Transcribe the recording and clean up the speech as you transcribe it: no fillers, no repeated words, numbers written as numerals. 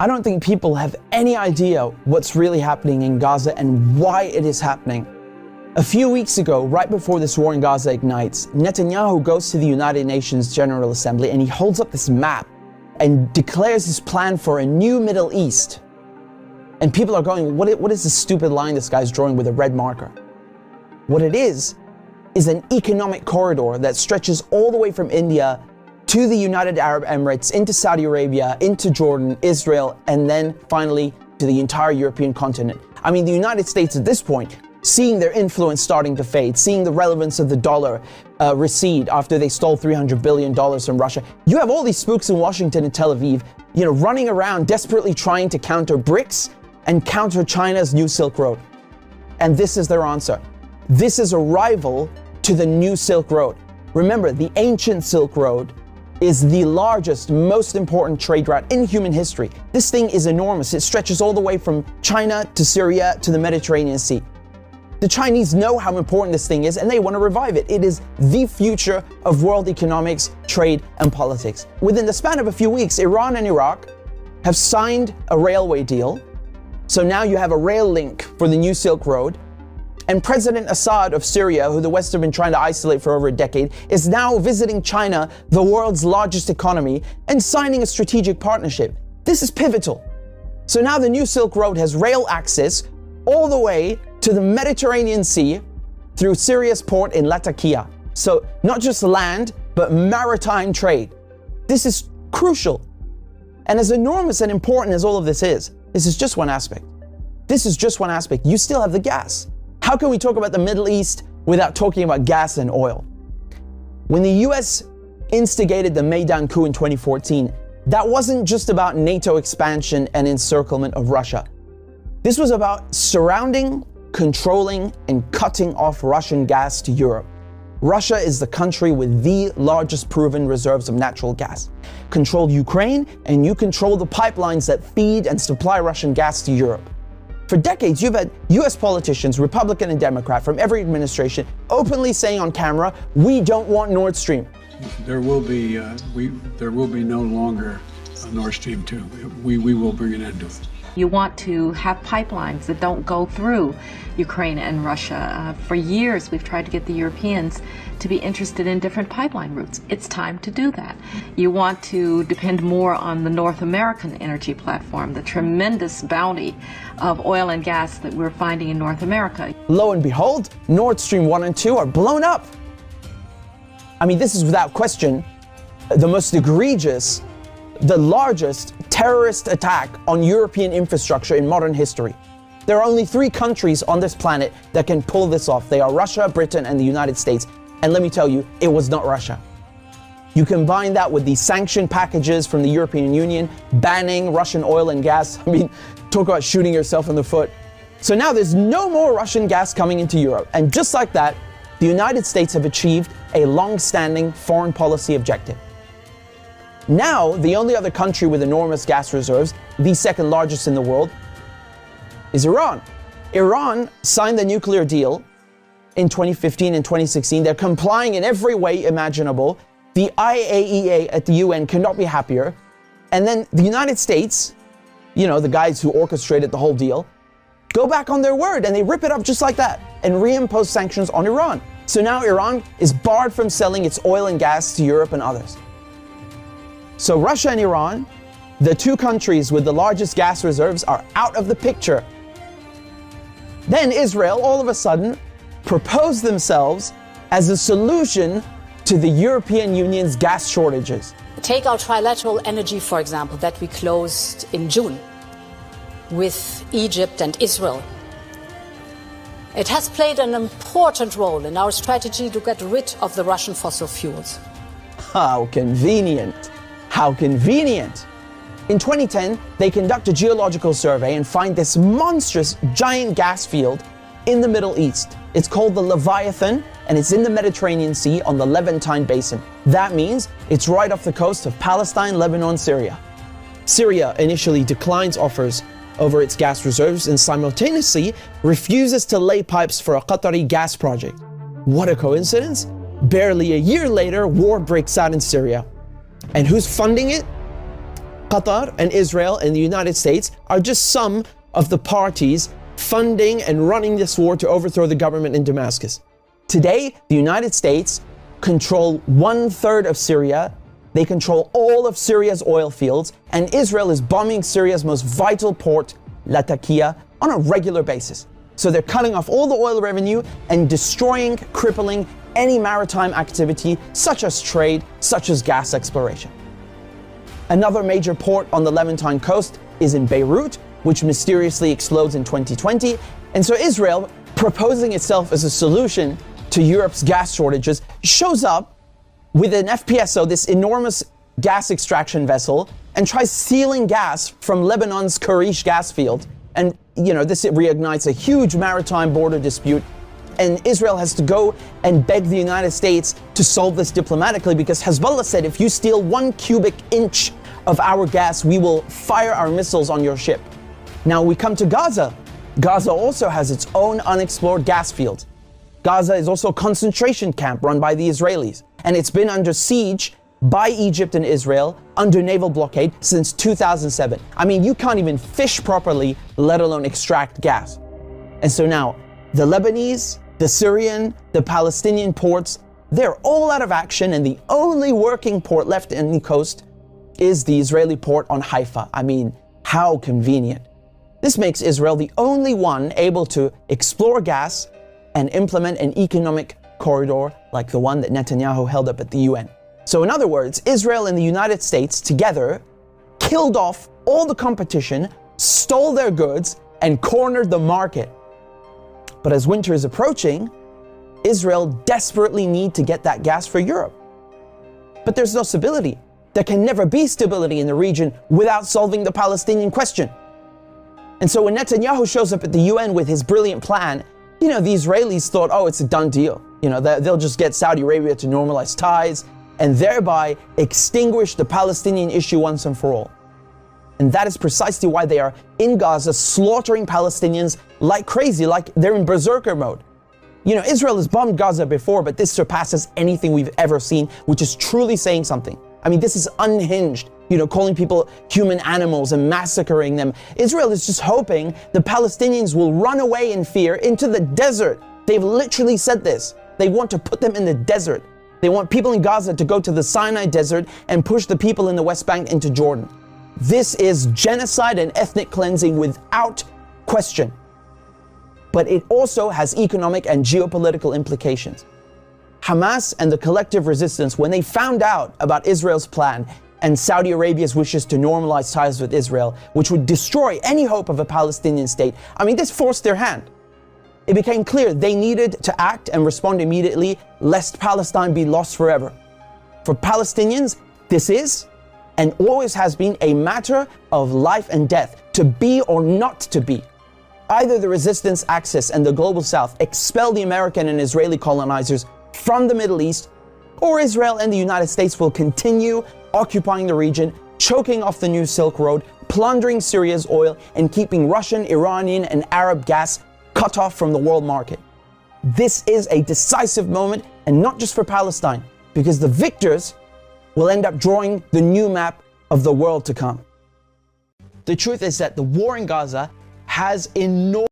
I don't think people have any idea what's really happening in Gaza and why it is happening. A few weeks ago, right before this war in Gaza ignites, Netanyahu goes to the United Nations General Assembly and he holds up this map and declares his plan for a new Middle East. And people are going, what is this stupid line this guy's drawing with a red marker? What it is an economic corridor that stretches all the way from India to the United Arab Emirates, into Saudi Arabia, into Jordan, Israel, and then finally to the entire European continent. I mean, the United States at this point, seeing their influence starting to fade, seeing the relevance of the dollar recede after they stole $300 billion from Russia. You have all these spooks in Washington and Tel Aviv, running around desperately trying to counter BRICS and counter China's new Silk Road. And this is their answer. This is a rival to the new Silk Road. Remember, the ancient Silk Road is the largest, most important trade route in human history. This thing is enormous. It stretches all the way from China to Syria to the Mediterranean Sea. The Chinese know how important this thing is and they want to revive it. It is the future of world economics, trade, and politics. Within the span of a few weeks, Iran and Iraq have signed a railway deal. So now you have a rail link for the new Silk Road. And President Assad of Syria, who the West have been trying to isolate for over a decade, is now visiting China, the world's largest economy, and signing a strategic partnership. This is pivotal. So now the new Silk Road has rail access all the way to the Mediterranean Sea through Syria's port in Latakia. So not just land, but maritime trade. This is crucial. And as enormous and important as all of this is just one aspect. This is just one aspect. You still have the gas. How can we talk about the Middle East without talking about gas and oil? When the US instigated the Maidan coup in 2014, that wasn't just about NATO expansion and encirclement of Russia. This was about surrounding, controlling, and cutting off Russian gas to Europe. Russia is the country with the largest proven reserves of natural gas. Control Ukraine, and you control the pipelines that feed and supply Russian gas to Europe. For decades, you've had US politicians, Republican and Democrat, from every administration, openly saying on camera, we don't want Nord Stream. There will be no longer a Nord Stream 2. We will bring an end to it. You want to have pipelines that don't go through Ukraine and Russia. For years, we've tried to get the Europeans to be interested in different pipeline routes. It's time to do that. You want to depend more on the North American energy platform, the tremendous bounty of oil and gas that we're finding in North America. Lo and behold, Nord Stream 1 and 2 are blown up. I mean, this is without question the most egregious, the largest terrorist attack on European infrastructure in modern history. There are only 3 countries on this planet that can pull this off. They are Russia, Britain, and the United States. And let me tell you, it was not Russia. You combine that with the sanction packages from the European Union, banning Russian oil and gas. I mean, talk about shooting yourself in the foot. So now there's no more Russian gas coming into Europe. And just like that, the United States have achieved a long-standing foreign policy objective. Now, the only other country with enormous gas reserves, the second largest in the world, is Iran. Iran signed the nuclear deal in 2015 and 2016. They're complying in every way imaginable. The IAEA at the UN cannot be happier. And then the United States, the guys who orchestrated the whole deal, go back on their word and they rip it up just like that and reimpose sanctions on Iran. So now Iran is barred from selling its oil and gas to Europe and others. So Russia and Iran, the 2 countries with the largest gas reserves, are out of the picture. Then Israel, all of a sudden, proposed themselves as a solution to the European Union's gas shortages. Take our trilateral energy, for example, that we closed in June with Egypt and Israel. It has played an important role in our strategy to get rid of the Russian fossil fuels. How convenient. How convenient. In 2010, they conduct a geological survey and find this monstrous giant gas field in the Middle East. It's called the Leviathan, and it's in the Mediterranean Sea on the Levantine Basin. That means it's right off the coast of Palestine, Lebanon, Syria. Syria initially declines offers over its gas reserves and simultaneously refuses to lay pipes for a Qatari gas project. What a coincidence! Barely a year later, war breaks out in Syria. And who's funding it? Qatar and Israel and the United States are just some of the parties funding and running this war to overthrow the government in Damascus. Today, the United States control 1/3 of Syria. They control all of Syria's oil fields, and Israel is bombing Syria's most vital port, Latakia, on a regular basis. So they're cutting off all the oil revenue and destroying, crippling any maritime activity, such as trade, such as gas exploration. Another major port on the Levantine coast is in Beirut, which mysteriously explodes in 2020. And so Israel, proposing itself as a solution to Europe's gas shortages, shows up with an FPSO, this enormous gas extraction vessel, and tries stealing gas from Lebanon's Karish gas field. And, this reignites a huge maritime border dispute. And Israel has to go and beg the United States to solve this diplomatically, because Hezbollah said, if you steal 1 cubic inch of our gas, we will fire our missiles on your ship. Now we come to Gaza. Gaza also has its own unexplored gas field. Gaza is also a concentration camp run by the Israelis, and it's been under siege by Egypt and Israel under naval blockade since 2007. I mean, you can't even fish properly, let alone extract gas. And so now, the Lebanese, the Syrian, the Palestinian ports, they're all out of action, and the only working port left in the coast is the Israeli port on Haifa. I mean, how convenient. This makes Israel the only one able to explore gas and implement an economic corridor like the one that Netanyahu held up at the UN. So in other words, Israel and the United States together killed off all the competition, stole their goods, and cornered the market. But as winter is approaching, Israel desperately needs to get that gas for Europe. But there's no stability. There can never be stability in the region without solving the Palestinian question. And so when Netanyahu shows up at the UN with his brilliant plan, the Israelis thought, oh, it's a done deal. They'll just get Saudi Arabia to normalize ties and thereby extinguish the Palestinian issue once and for all. And that is precisely why they are in Gaza slaughtering Palestinians like crazy, like they're in berserker mode. Israel has bombed Gaza before, but this surpasses anything we've ever seen, which is truly saying something. I mean, this is unhinged, calling people human animals and massacring them. Israel is just hoping the Palestinians will run away in fear into the desert. They've literally said this. They want to put them in the desert. They want people in Gaza to go to the Sinai desert and push the people in the West Bank into Jordan. This is genocide and ethnic cleansing without question. But it also has economic and geopolitical implications. Hamas and the collective resistance, when they found out about Israel's plan and Saudi Arabia's wishes to normalize ties with Israel, which would destroy any hope of a Palestinian state, this forced their hand. It became clear they needed to act and respond immediately, lest Palestine be lost forever. For Palestinians, this is and always has been a matter of life and death, to be or not to be. Either the resistance axis and the global south expel the American and Israeli colonizers from the Middle East, or Israel and the United States will continue occupying the region, choking off the new Silk Road, plundering Syria's oil, and keeping Russian, Iranian, and Arab gas cut off from the world market. This is a decisive moment, and not just for Palestine, because the victors will end up drawing the new map of the world to come. The truth is that the war in Gaza has enormous